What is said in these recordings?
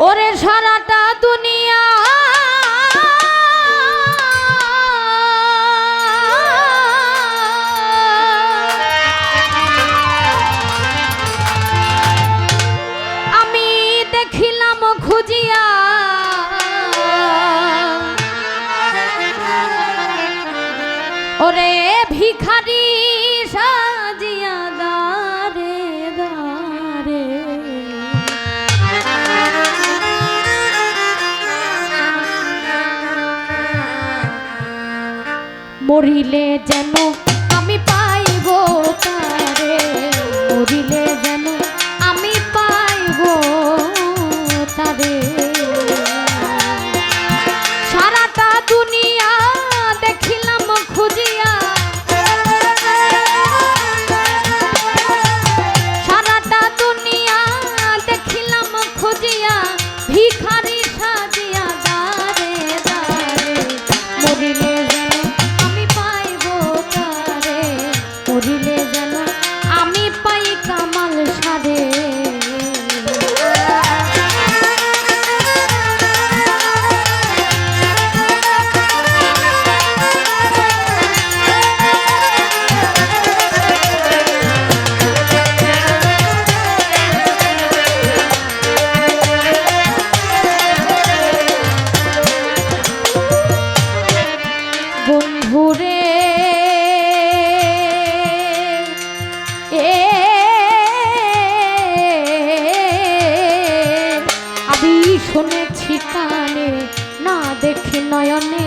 ওরে সারাটা দুনিয়া আমি দেখিলাম খুঁজিয়া ওরে ভিখারি সাজিয়া দারে দারে মরিলে যেন আমি পাইব তারে মরিলে যেন আমি পাইব তারে সারাটা দুনিয়া দেখিলাম খুঁজিয়া সারাটা দুনিয়া দেখিলাম খুঁজিয়া ভিখারি সাজিয়া দারে দারে মরিলে যেন আমি পাইব তারে মরিলে যেন আমি পাই কামাল সারে বন্ধুরে আমি শুনেছি কানে না দেখি নয়নে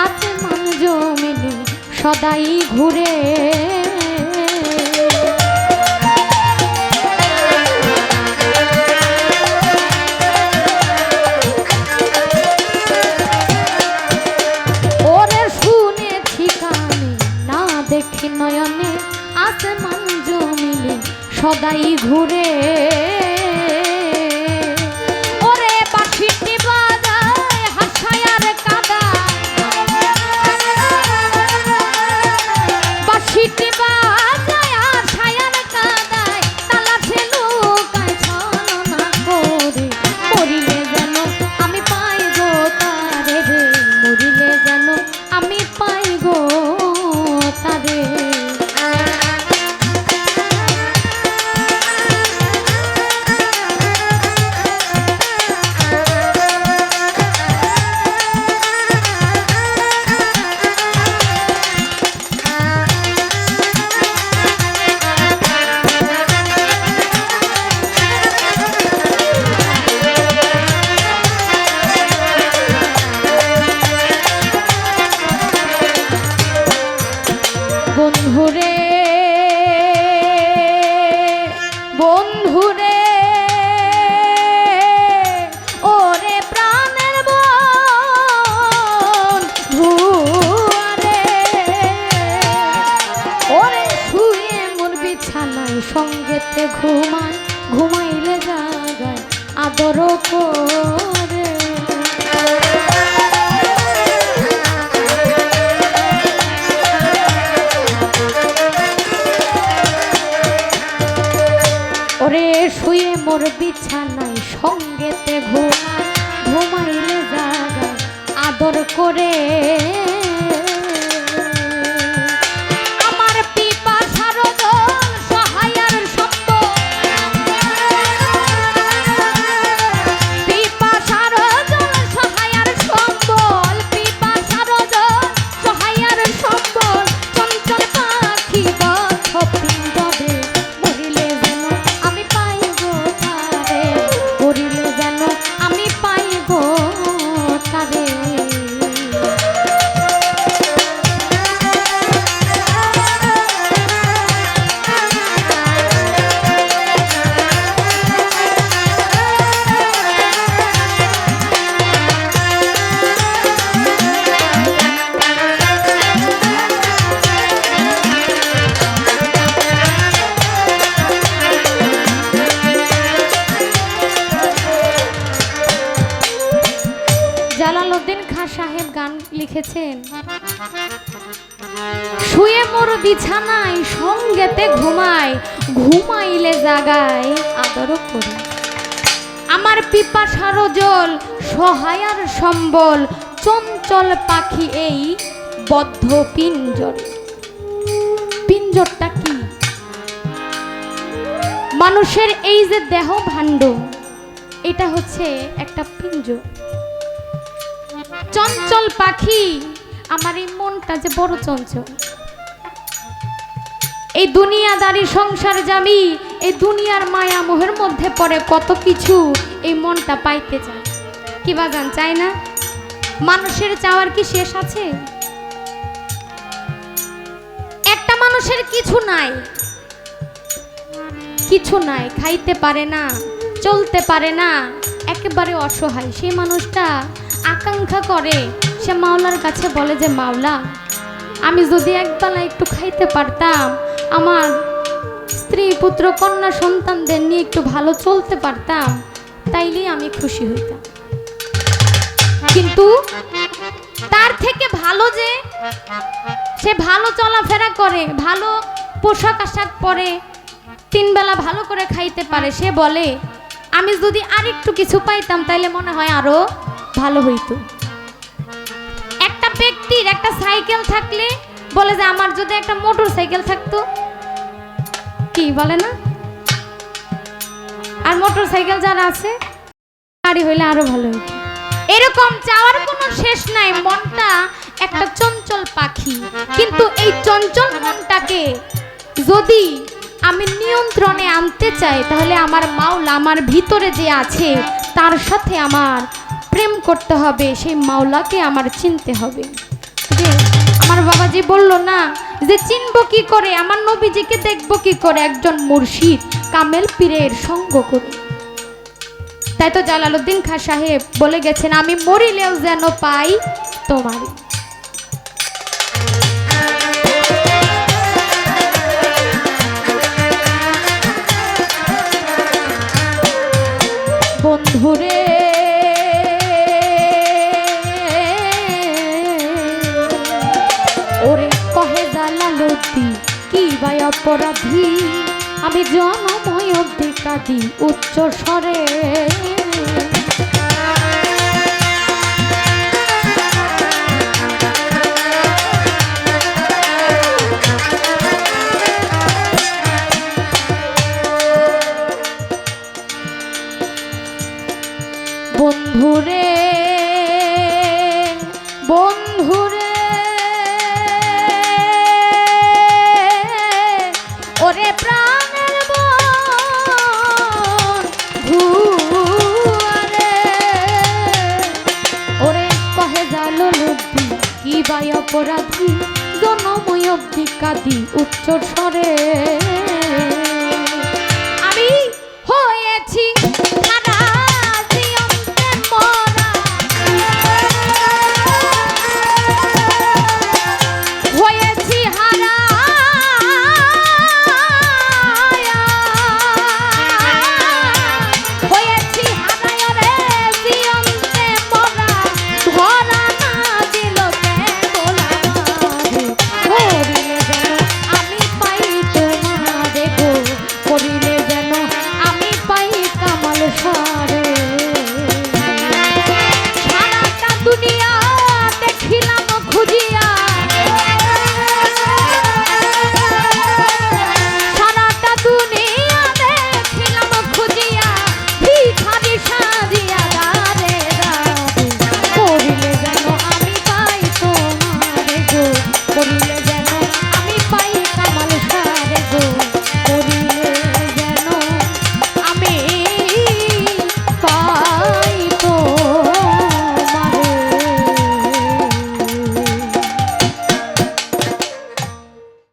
আসমান জমিনে সদাই ঘুরে দেখি নয়নে আসমান জমিনে সদাই ঘুরে ওরে বাঁশিটি বাজায় হাসায় আর কাঁদায় বাঁশিটি বাজায় হাসায় আর কাঁদায় তালা ছেলু কায় ছলনা করে মরিলে যেন আমি পাইব তারে রে মরিলে যেন আমি পাইব তারে বন্ধুরে বন্ধুরে ওরে প্রাণের বন্ধুরে ওরে শুয়ে মোর বিছানায় সঙ্গেতে ঘুমায় ঘুমাইলে জাগায় আদর করে ওরে শুয়ে মোর বিছানায় সঙ্গেতে ঘুমায় ঘুমাইলে জাগায় আদর করে আমার পিপাসার জল সহায়ার সম্বল পিপাসার জল সহায়ার সম্বল পিপাসার জল সহায়ার সম্বল চঞ্চল পাখি বক্ষ পিঞ্জরে মরিলে যেন আমি পাইব তারে মরিলে যেন আমি পাইব তারে জালালউদ্দিন খাঁ সাহেব গান লিখেছেন শুয়ে মোর বিছানায় সঙ্গেতে ঘুমায় ঘুমাইলে জাগায় আদর করি আমার পিপাসার জল সহায়ার সম্বল, চঞ্চল পাখি এই বদ্ধ পিঞ্জরে। পিঞ্জরটা কি? মানুষের এই যে দেহ ভাণ্ড, এটা হচ্ছে একটা পিঞ্জর। চঞ্চল পাখি, আমার এই মনটা যে বড় চঞ্চল। এই দুনিয়াদারি সংসার জামি, এই দুনিয়ার মায়া মোহের মধ্যে পড়ে কত কিছু এই মনটা পাইতে চায়। কি বাজান চায় না? মানুষের চাওয়ার কি শেষ আছে? একটা মানুষের কিছু নাই, কিছু নাই, খাইতে পারে না, চলতে পারে না, একেবারে অসহায়। সেই মানুষটা আকাঙ্ক্ষা করে, সে মাওলার কাছে বলে যে মাওলা, আমি যদি একবেলা একটু খাইতে পারতাম, আমার স্ত্রী পুত্র কন্যা সন্তানদের নিয়ে একটু ভালো চলতে পারতাম, তাইলেই আমি খুশি হইতাম। কিন্তু তার থেকে ভালো যে সে ভালো চলাফেরা করে, ভালো পোশাক আশাক পরে, তিন বেলা ভালো করে খাইতে পারে, সে বলে আমি যদি আরেকটু কিছু পাইতাম তাইলে মনে হয় আরো ভালো হইতো। একটা ব্যক্তির একটা সাইকেল থাকলে বলে যে আমার যদি একটা মোটর সাইকেল থাকতো, কি বলে না? আর মোটর সাইকেল যারা আছে, গাড়ি হইলে আরো ভালো হইতো। এরকম চাওয়ার কোনো শেষ নাই। মনটা একটা চঞ্চল পাখি, কিন্তু এই চঞ্চল মনটাকে যদি আমি নিয়ন্ত্রণে আনতে চাই, তাহলে আমার মাওলা আমার ভিতরে যে আছে তার সাথে আমার প্রেম করতে হবে, সেই মাওলাকে আমার চিনতে হবে। যে আমার বাবাজি বলল না যে চিনবো কি করে, আমার নবীজিকে দেখবো কি করে, একজন মুর্শিদ কামেল পীরের সঙ্গ করে। তাই তো জালালউদ্দিন খাঁ সাহেব বলে গেছেন, আমি মরিলেও যেন পাই তোমার। বন্ধুরে ওরে কহে জালালউদ্দিন কি ভাই অপরাধী, আমি জনময় অব্দি কাঁদি উচ্চ স্বরে। বন্ধুরে বন্ধুরে ওরে প্রাণের বন্ধুরে ওরে কহে জালালউদ্দিন কি ভাই অপরাধী, জনময় অব্দি কাঁদি উচ্চ স্বরে।